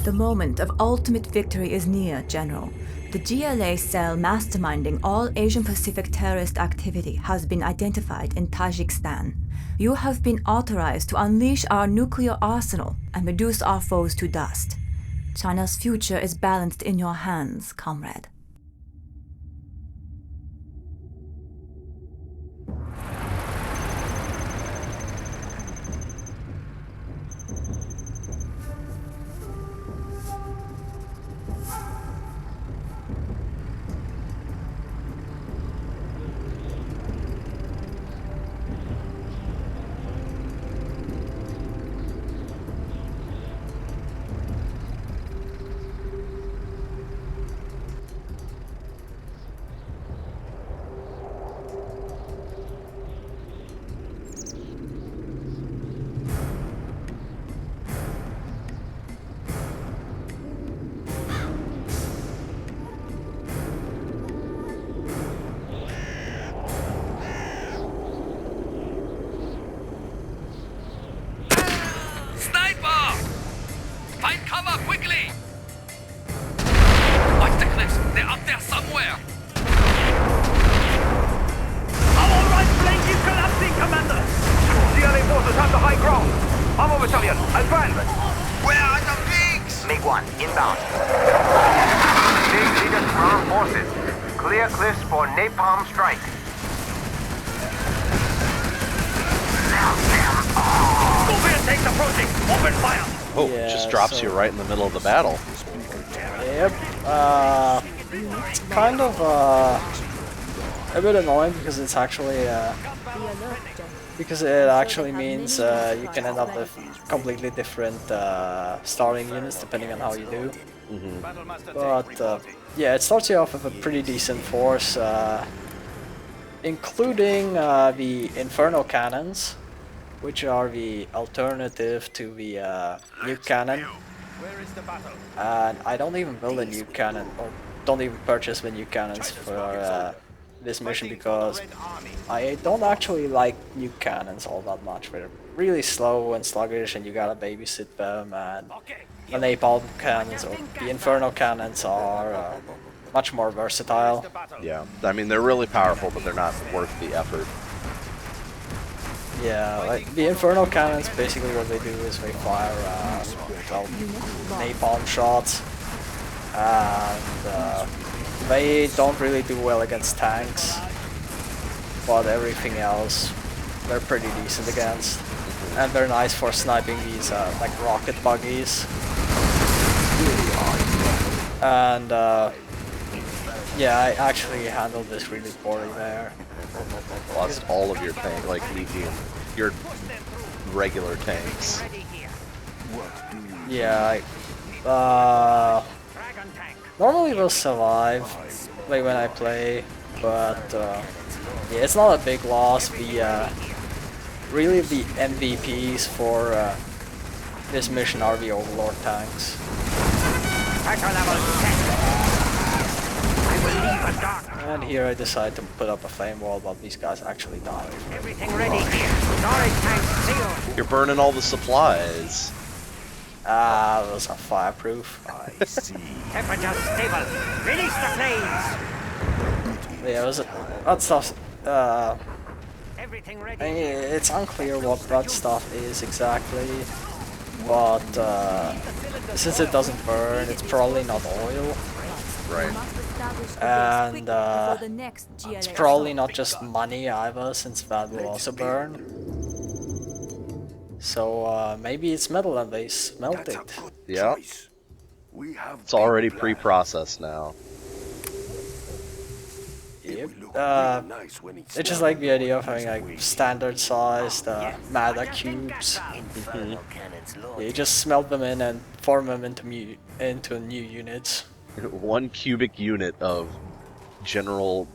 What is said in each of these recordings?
The moment of ultimate victory is near, General. The GLA cell masterminding all Asian-Pacific terrorist activity has been identified in Tajikistan. You have been authorized to unleash our nuclear arsenal and reduce our foes to dust. China's future is balanced in your hands, comrade. Find cover, quickly! Watch the cliffs, they're up there somewhere! Our right flank is collapsing, Commander! GLA forces have the high ground! Armor Battalion, advance! Where are the pigs? MiG-1, inbound. Big leaders ground forces. Clear cliffs for napalm strike. Soviet tanks approaching! Open fire! Oh, Yeah, just drops so- you right in the middle of the battle. Yep. It's kind of a bit annoying because it's actually because it actually means you can end up with completely different starting units depending on how you do. But yeah, it starts you off with a pretty decent force, including the Inferno cannons, which are the alternative to the nuke cannon. And I don't even build a nuke cannon, or don't even purchase the nuke cannons for this mission because I don't actually like nuke cannons all that much. They're really slow and sluggish and you gotta babysit them, and the napalm cannons or the Inferno cannons are much more versatile. Yeah, I mean, they're really powerful, but they're not worth the effort. Yeah, like the Inferno cannons, basically what they do is they fire well, napalm shots, and they don't really do well against tanks, but everything else they're pretty decent against, and they're nice for sniping these like rocket buggies. And yeah, I actually handled this really poorly there. Lost all of your tank, like your regular tanks. Yeah, normally they'll survive, like when I play, but yeah, it's not a big loss. The really the MVPs for this mission are the Overlord tanks. And here I decide to put up a flame wall, but these guys actually die. Everything ready here. Storage tanks sealed. You're burning all the supplies. Ah, those are fireproof. I see. Temperature stable. Release the flames. Yeah, that stuff. Everything ready. I mean, it's unclear what that stuff is exactly, but since it doesn't burn, it's probably not oil, Right. and it's probably not just money either, since that will also burn. So maybe it's metal and they smelt it. Yeah. We have It's already pre-processed now. Yep. nice when it's It's just like the idea of having like standard-sized Mada cubes. cannons Yeah, you just smelt them in and form them into new units. 1 cubic unit of general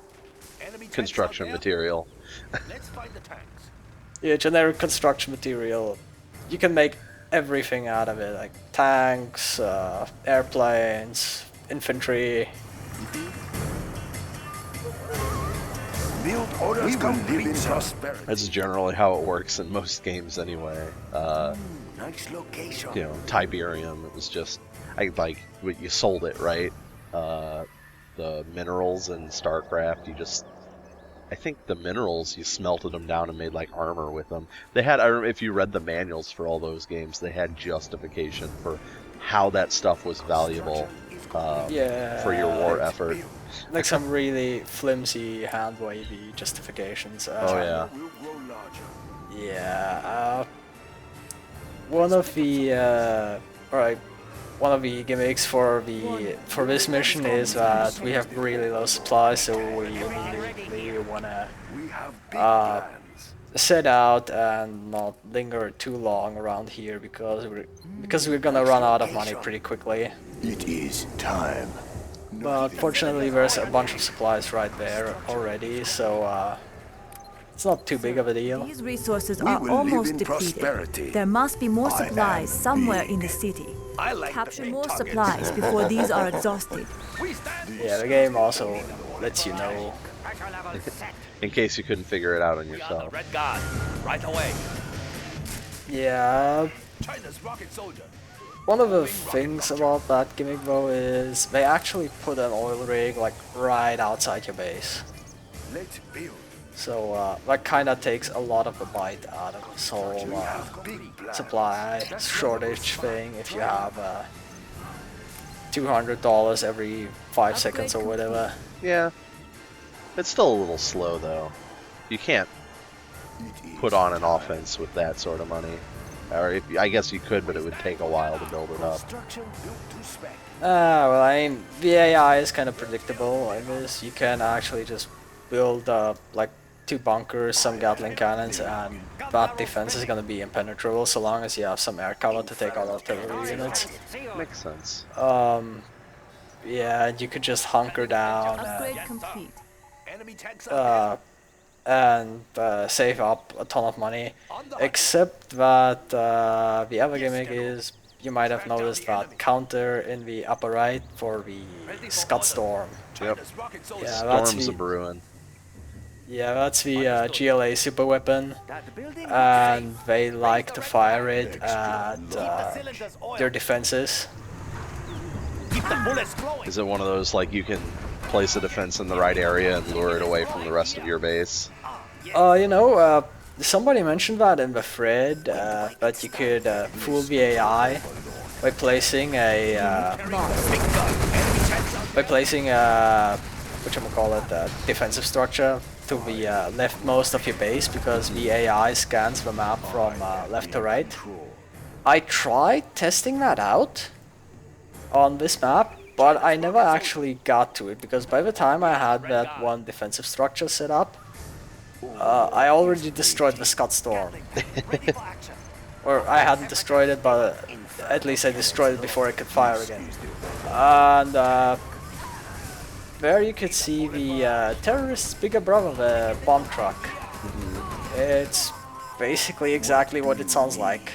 construction material. Let's find the tanks. Yeah, generic construction material. You can make everything out of it, like tanks, airplanes, infantry. Build orders complete, prosperity. That's generally how it works in most games anyway. Nice location. You know, Tiberium, it was just You sold it, right? The minerals in StarCraft, I think the minerals, you smelted them down and made like armor with them. They had, I don't know if you read the manuals for all those games, they had justification for how that stuff was valuable for your war effort. Like some really flimsy, hand-wavy justifications. Oh yeah. Yeah. One of the gimmicks for this mission is that we have really low supplies, so we immediately wanna set out and not linger too long around here because we're gonna run out of money pretty quickly. It is time. But fortunately, there's a bunch of supplies right there already, so it's not too big of a deal. These resources We are will live almost in depleted. prosperity. There must be more I supplies am somewhere in big. the city. I like Capture the big more targets. supplies before these are exhausted. Yeah, the game also lets you know. In case you couldn't figure it out on yourself. Red Guard, right away. Yeah, China's rocket soldier. one of the things about that gimmick though is they actually put an oil rig like right outside your base. Let's build. So that kind of takes a lot of the bite out of this whole We have big plans. supply shortage thing if you have $200 every 5 seconds or whatever. Yeah. It's still a little slow though. You can't It is put on an time. offense with that sort of money. Or I guess you could, but it would take a while to build it up. Construction built to spec. Well, I mean, the AI is kind of predictable. I guess you can actually just build like 2 bunkers, some Gatling cannons, and that defense is gonna be impenetrable so long as you have some air cover to take out artillery units. Makes sense. Yeah, you could just hunker down Upgrade complete. Enemy tanks and save up a ton of money. Except that the other gimmick is, you might have noticed that counter in the upper right for the Scud Storm. Yep. rocket soldier. Yeah, that's Storms the a brewing. GLA super weapon, and they like to fire it at their defenses. Keep the bullets flowing. Is it one of those like you can place a defense in the right area and lure it away from the rest of your base? Somebody mentioned that in the thread, that you could fool the AI by placing a defensive structure to the leftmost of your base, because the AI scans the map from left to right. I tried testing that out on this map, but I never actually got to it, because by the time I had that one defensive structure set up, I already destroyed the Scud Storm. Or I hadn't destroyed it, but at least I destroyed it before it could fire again. And there you could see the terrorist's bigger brother, the bomb truck. It's basically exactly what it sounds like.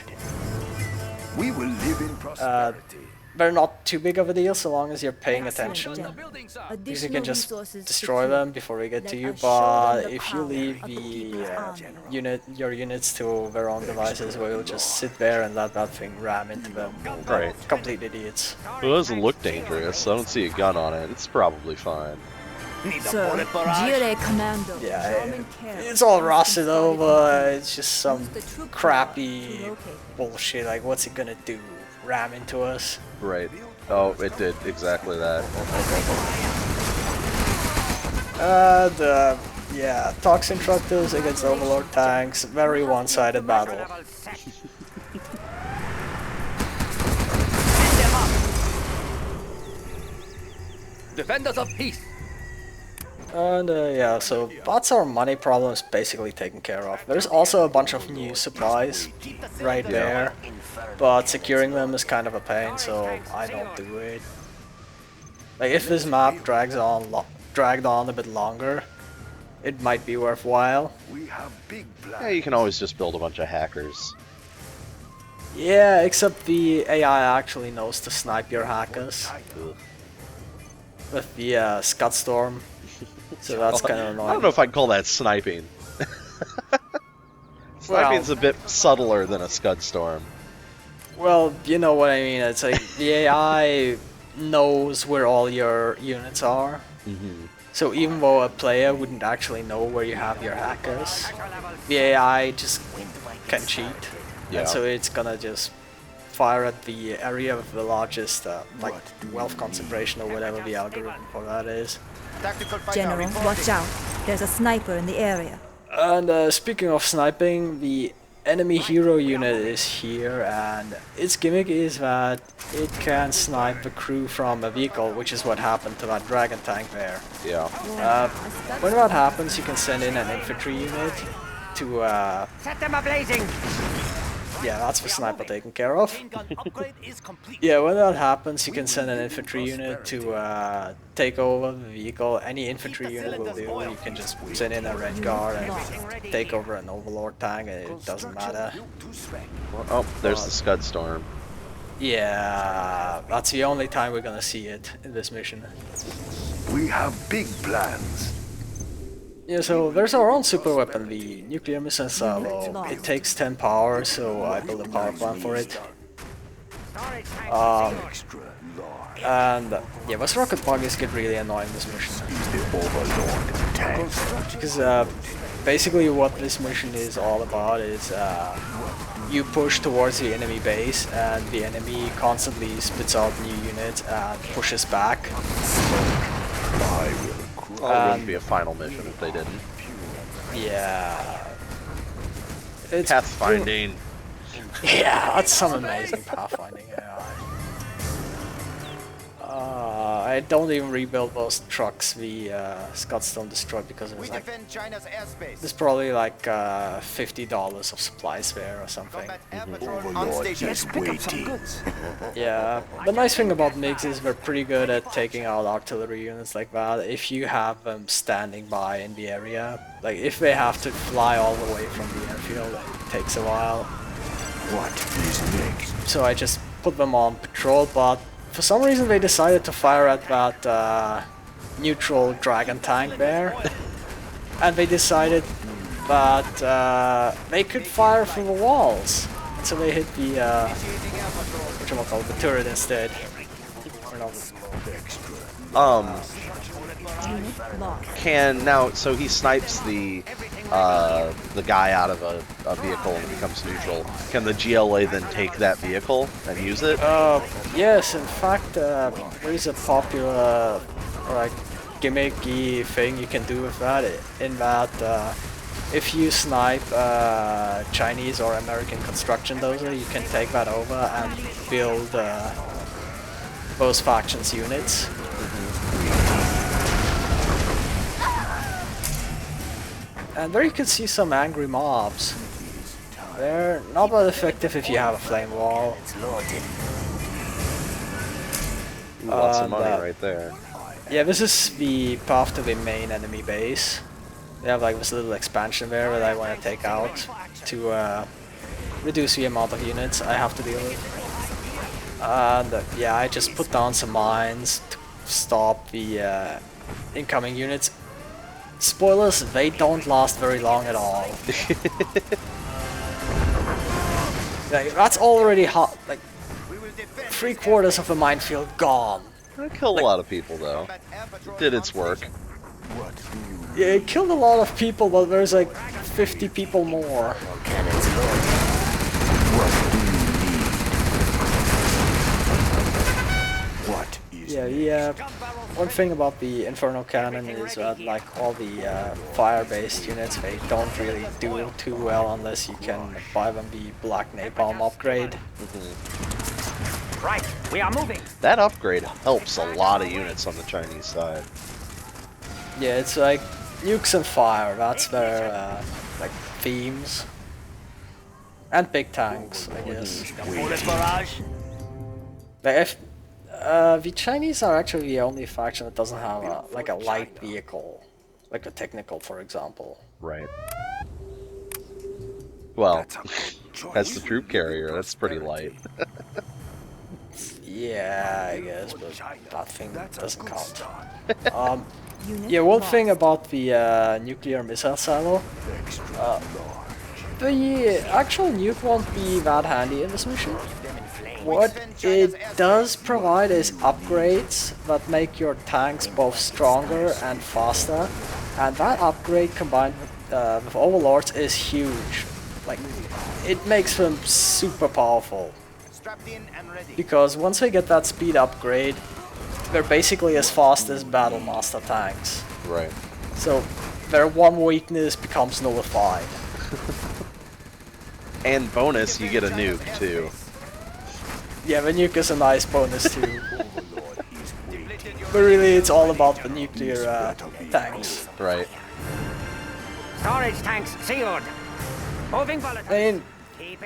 We will live in prosperity. They're not too big of a deal so long as you're paying attention. Buildings up. Because you Additional can just resources destroy secured. them before they get to Let you, us show them but the if you power leave of the the People's Army. your units to their own devices, they will just sit there and let that thing ram into them. Right. Complete idiots. Well, it doesn't look dangerous. I don't see a gun on it. It's probably fine. Need a Sir, bullet barrage. GLA Commando. Yeah, German care. it's all rusted over, it's just some Use the troop power crappy to locate. bullshit, like what's it gonna do? Ram into us? Right. Oh, it did exactly that. Yeah, Toxin Tructors against Overlord tanks, very one-sided battle. Defenders of peace. And yeah, so that's our money problems basically taken care of. There's also a bunch of new supplies right there, but securing them is kind of a pain, so I don't do it. Like if this map dragged on a bit longer, it might be worthwhile. We have big plans. Yeah, you can always just build a bunch of hackers. Yeah, except the AI actually knows to snipe your hackers with the Scud Storm. So that's kind of annoying. I don't know if I'd call that sniping. Sniping's a bit subtler than a Scud Storm. Well, you know what I mean. It's like the AI knows where all your units are. So even though a player wouldn't actually know where you have your hackers, the AI just can cheat. Yeah. And so it's gonna just fire at the area with the largest like wealth concentration or whatever the algorithm for that is. General, watch out. There's a sniper in the area. And speaking of sniping, the enemy hero unit is here, and its gimmick is that it can snipe the crew from a vehicle, which is what happened to that dragon tank there. Yeah. When that happens, you can send in an infantry unit to Set them ablazing! yeah, that's the sniper taken care of. Yeah, when that happens, you can send an infantry unit to take over the vehicle. Any infantry unit will do. You can just send in a red guard and take over an overlord tank, it doesn't matter. Oh, there's the Scud Storm. Yeah, that's the only time we're gonna see it in this mission. We have big plans. Yeah, so there's our own super weapon, the nuclear missile salvo. It takes 10 power, so I built a power plant for it. And yeah, those rocket buggies get really annoying this mission. Because basically what this mission is all about is you push towards the enemy base, and the enemy constantly spits out new units and pushes back. Well, it wouldn't be a final mission if they didn't. Yeah. It's Pathfinding. Yeah, that's some amazing pathfinding AI. I don't even rebuild those trucks the Scudstone destroyed because it was like there's probably like $50 of supplies there or something. Yeah, the nice thing about MiGs is they're pretty good at taking out artillery units like that if you have them standing by in the area. Like if they have to fly all the way from the airfield, it takes a while. What is next? So I just put them on patrol, but for some reason they decided to fire at that neutral dragon tank there. And they decided that they could fire through the walls. So they hit the whatchamacallit, the turret instead. Or not. Unit lost. So he snipes the guy out of a vehicle and it becomes neutral. Can the GLA then take that vehicle and use it? Yes, in fact, there is a popular like gimmicky thing you can do with that. In that, if you snipe Chinese or American construction dozer, you can take that over and build those factions units. And there you can see some angry mobs. They're not that effective if you have a flame wall. Lots of money right there. Yeah, this is the path to the main enemy base. They have like this little expansion there that I want to take out to reduce the amount of units I have to deal with. And yeah, I just put down some mines to stop the incoming units. Spoilers, they don't last very long at all. Like, that's already hot, like 3/4 of the minefield gone. It killed a lot of people though. It did its work. Yeah, it killed a lot of people, but there's like 50 people more. Yeah, one thing about the Inferno Cannon is that like all the fire-based units, they don't really do too well unless you can buy them the Black Napalm upgrade. Right, we are moving. That upgrade helps a lot of units on the Chinese side. Yeah, it's like nukes and fire, that's their like themes. And big tanks, I guess. Like if the Chinese are actually the only faction that doesn't have a, like a light vehicle, like a technical, for example. Right. Well, that's the troop carrier. That's pretty light. Yeah, I guess, but that thing doesn't count. Unit Yeah, one lost. thing about the nuclear missile silo, the actual nuke won't be that handy in this mission. What it does provide is upgrades that make your tanks both stronger and faster, and that upgrade combined with Overlords is huge. Like, it makes them super powerful. Because once they get that speed upgrade, they're basically as fast as Battle Master tanks. Right. So their one weakness becomes nullified. And bonus, you get a nuke too. Yeah, the nuke is a nice bonus too. But really, it's all about the nuclear tanks. Right. Storage tanks sealed. Moving I volatile. mean,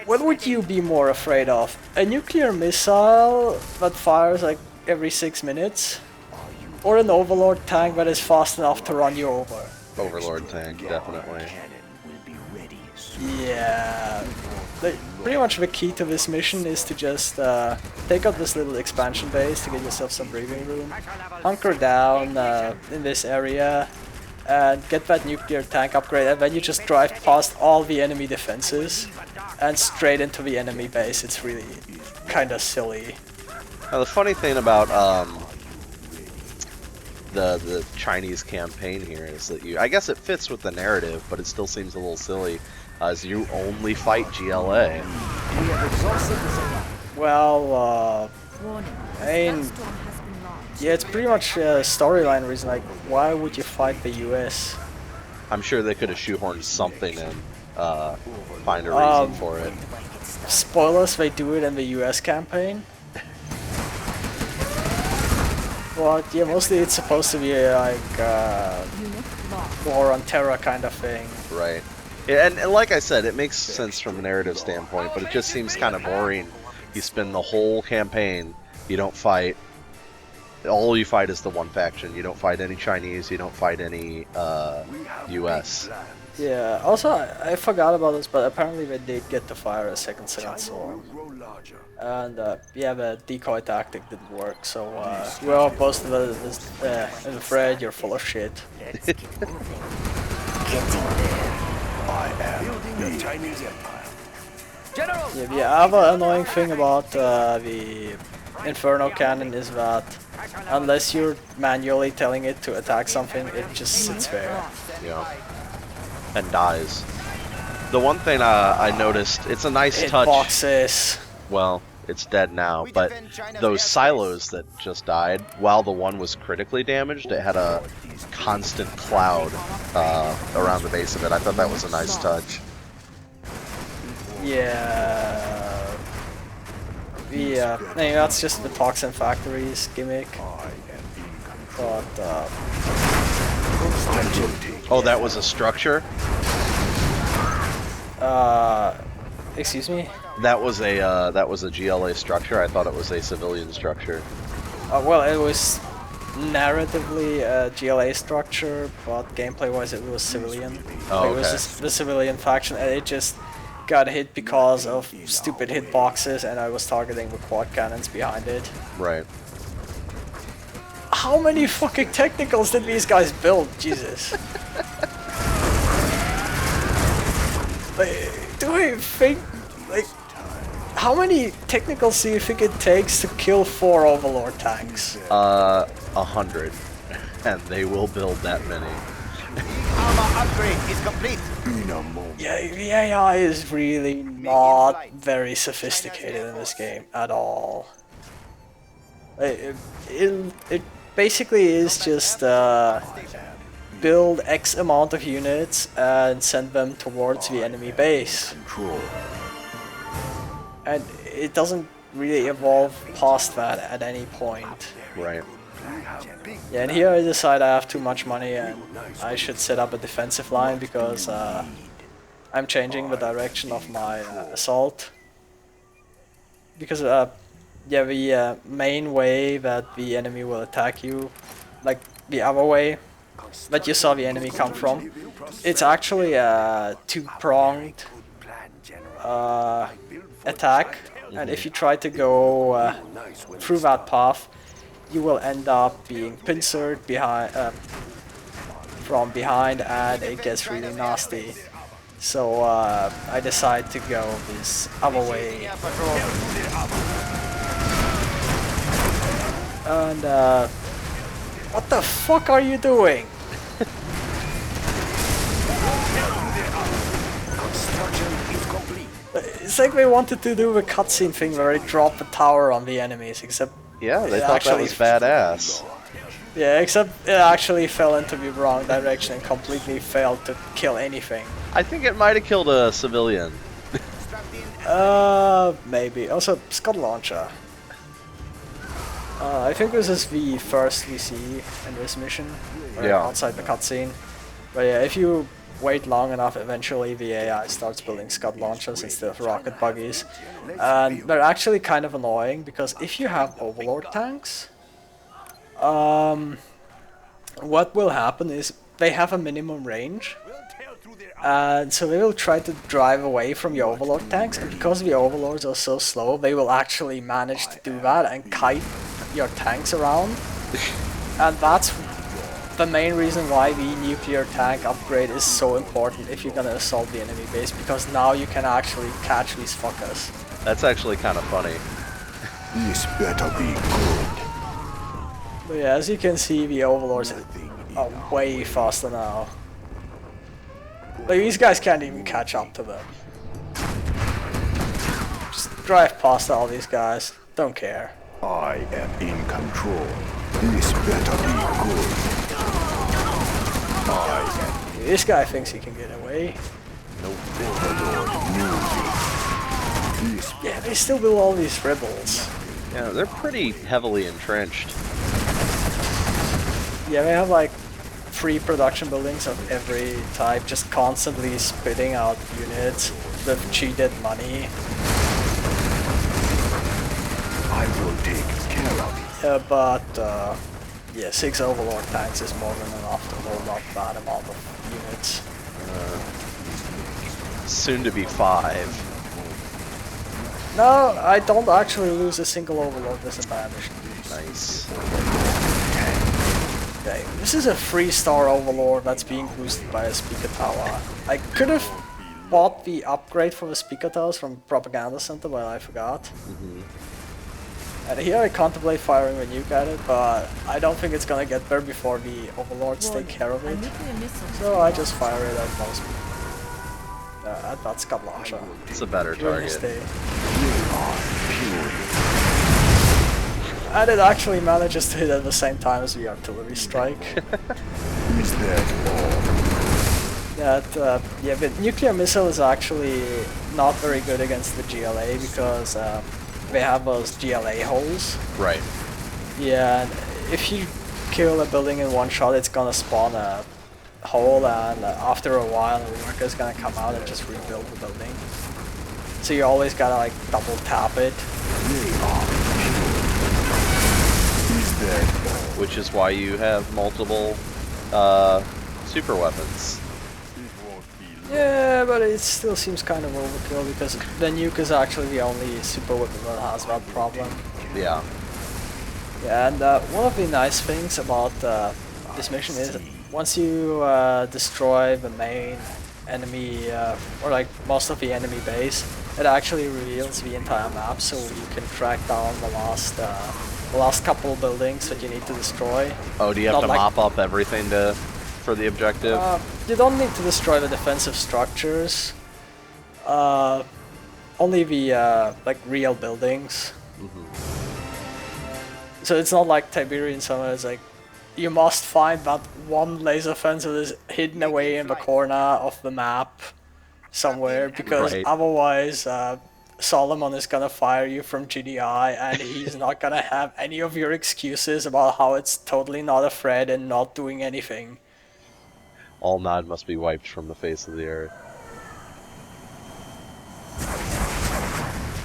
what would you be more afraid of? A nuclear missile that fires like every 6 minutes? Or an Overlord tank that is fast enough to run you over? Overlord tank, definitely. Yeah. Pretty much the key to this mission is to just take out this little expansion base to get yourself some breathing room, hunker down in this area, and get that nuclear tank upgrade, and then you just drive past all the enemy defenses and straight into the enemy base. It's really kind of silly. Now the funny thing about the Chinese campaign here is that I guess it fits with the narrative, but it still seems a little silly, as you only fight GLA. Well, Warning. I mean, Storm has been launched. yeah, it's pretty much a storyline reason. Like, why would you fight the US? I'm sure they could have shoehorned something in, find a reason for it. Spoilers, they do it in the US campaign. But yeah, mostly it's supposed to be like Unit lost. War on Terror kind of thing. Right. Yeah, and like I said, it makes sense from a narrative standpoint, but it just seems kind of boring. You spend the whole campaign, you don't fight. All you fight is the one faction. You don't fight any Chinese, you don't fight any US. Yeah, also I forgot about this, but apparently they did get to fire a second Storm. And yeah, the decoy tactic didn't work, so well, most of it is, I'm afraid you're full of shit. I am the Chinese Empire. General. Yeah, the other annoying thing about the Inferno Cannon is that unless you're manually telling it to attack something, it just sits there. Yeah. And dies. The one thing I noticed, it's a nice touch. Hitboxes. Well, it's dead now, but those silos that just died, while the one was critically damaged, it had a constant cloud around the base of it. I thought that was a nice touch. Yeah. Yeah, I mean, that's just the Toxin Factories gimmick. But, Oh, that was a structure? excuse me? That was a GLA structure. I thought it was a civilian structure. Well, it was narratively a GLA structure, but gameplay-wise it was civilian. Oh, It was okay. just the civilian faction, and it just got hit because of stupid hitboxes, and I was targeting the quad cannons behind it. Right. How many fucking technicals did these guys build? Jesus. Like, do I think, like, how many technicals do you think it takes to kill 4 Overlord tanks? 100. And they will build that many. Armor upgrade is complete. Yeah, the AI is really not very sophisticated in this game at all. It basically is just build X amount of units and send them towards the enemy base. And it doesn't really evolve past that at any point. Right. Yeah, and here I decide I have too much money and I should set up a defensive line because I'm changing the direction of my assault. Because yeah, the main way that the enemy will attack you, like the other way that you saw the enemy come from, it's actually a two-pronged attack, and if you try to go through that path, you will end up being pincered behind, from behind, and it gets really nasty. So I decide to go this other way. And what the fuck are you doing? Construction is complete. It's like they wanted to do the cutscene thing where they drop a tower on the enemies, except Yeah, they it thought that actually- was badass. yeah, except it actually fell into the wrong direction and completely failed to kill anything. I think it might have killed a civilian. Maybe. Also, Scud Launcher. I think this is the first we see in this mission. Yeah. Outside the cutscene. But yeah, if you wait long enough, eventually the AI starts building Scud Launchers instead of rocket buggies. And they're actually kind of annoying, because if you have Overlord tanks, what will happen is they have a minimum range. And so they will try to drive away from your Overlord tanks, and because the Overlords are so slow, they will actually manage to do that and kite your tanks around. And that's the main reason why the nuclear tank upgrade is so important if you're gonna assault the enemy base, because now you can actually catch these fuckers. That's actually kind of funny. This better be good. But yeah, as you can see, the Overlords are way faster now. Like, these guys can't even catch up to them. Just drive past all these guys, don't care. I am in control. This better be good. This guy thinks he can get away. Overlord music. This Yeah, they still build all these rebels. Yeah, they're pretty heavily entrenched. Yeah, they have like 3 production buildings of every type, just constantly spitting out units with cheated money. I will take care of it. But yeah, 6 Overlord tanks is more than enough to hold up that amount of units. Soon to be 5. No, I don't actually lose a single Overlord this entire mission. Nice. Okay, this is a 3-star Overlord that's being boosted by a speaker tower. I could have bought the upgrade for the speaker towers from Propaganda Center, but I forgot. And here I contemplate firing a nuke at it, but I don't think it's gonna get there before the Overlords take care of it. So I just fire it at most people. At that Scud Launcher. It's a better Really target. stay. And it actually manages to hit at the same time as the artillery strike. Is that all? Yeah, but nuclear missile is actually not very good against the GLA, because they have those GLA holes. Right. Yeah, and if you kill a building in one shot, it's gonna spawn a hole, and after a while the worker's gonna come out and just rebuild the building. So you always gotta like double tap it. Is that Which is why you have multiple super weapons. Yeah, but it still seems kind of overkill, because the nuke is actually the only super weapon that has that problem. Yeah. Yeah, and one of the nice things about this mission is once you destroy the main enemy, or like most of the enemy base, it actually reveals the entire map, so you can track down the last couple buildings that you need to destroy. Oh, do you have Not to like- mop up everything for the objective? You don't need to destroy the defensive structures. Only the like real buildings. So it's not like Tiberian Summer. It's like you must find that one laser fence that is hidden away in the corner of the map somewhere, because Right. otherwise Solomon is gonna fire you from GDI, and he's not gonna have any of your excuses about how it's totally not a threat and not doing anything. All Nod must be wiped from the face of the earth.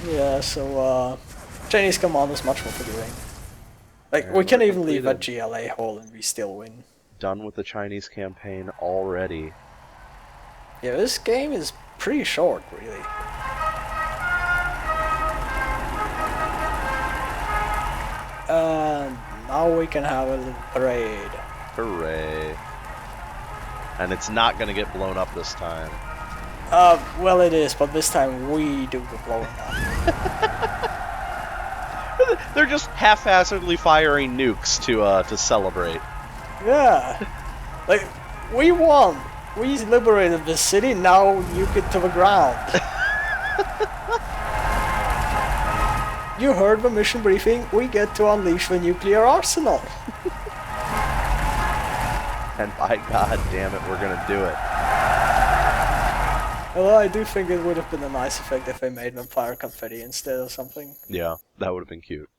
Yeah, so Chinese command is much more forgiving. Like, Yeah, we can we're even leave a completed. GLA hole and we still win. Done with the Chinese campaign already. Yeah, this game is pretty short, really. And now we can have a little parade. Hooray. And it's not gonna get blown up this time. Well it is, but this time we do the blowing up. They're just half-assedly firing nukes to celebrate. Yeah. Like, we won. We liberated the city, now nuke it to the ground. You heard the mission briefing, we get to unleash the nuclear arsenal. And by God damn it, we're gonna do it. Although I do think it would have been a nice effect if they made them fire confetti instead or something. Yeah, that would have been cute.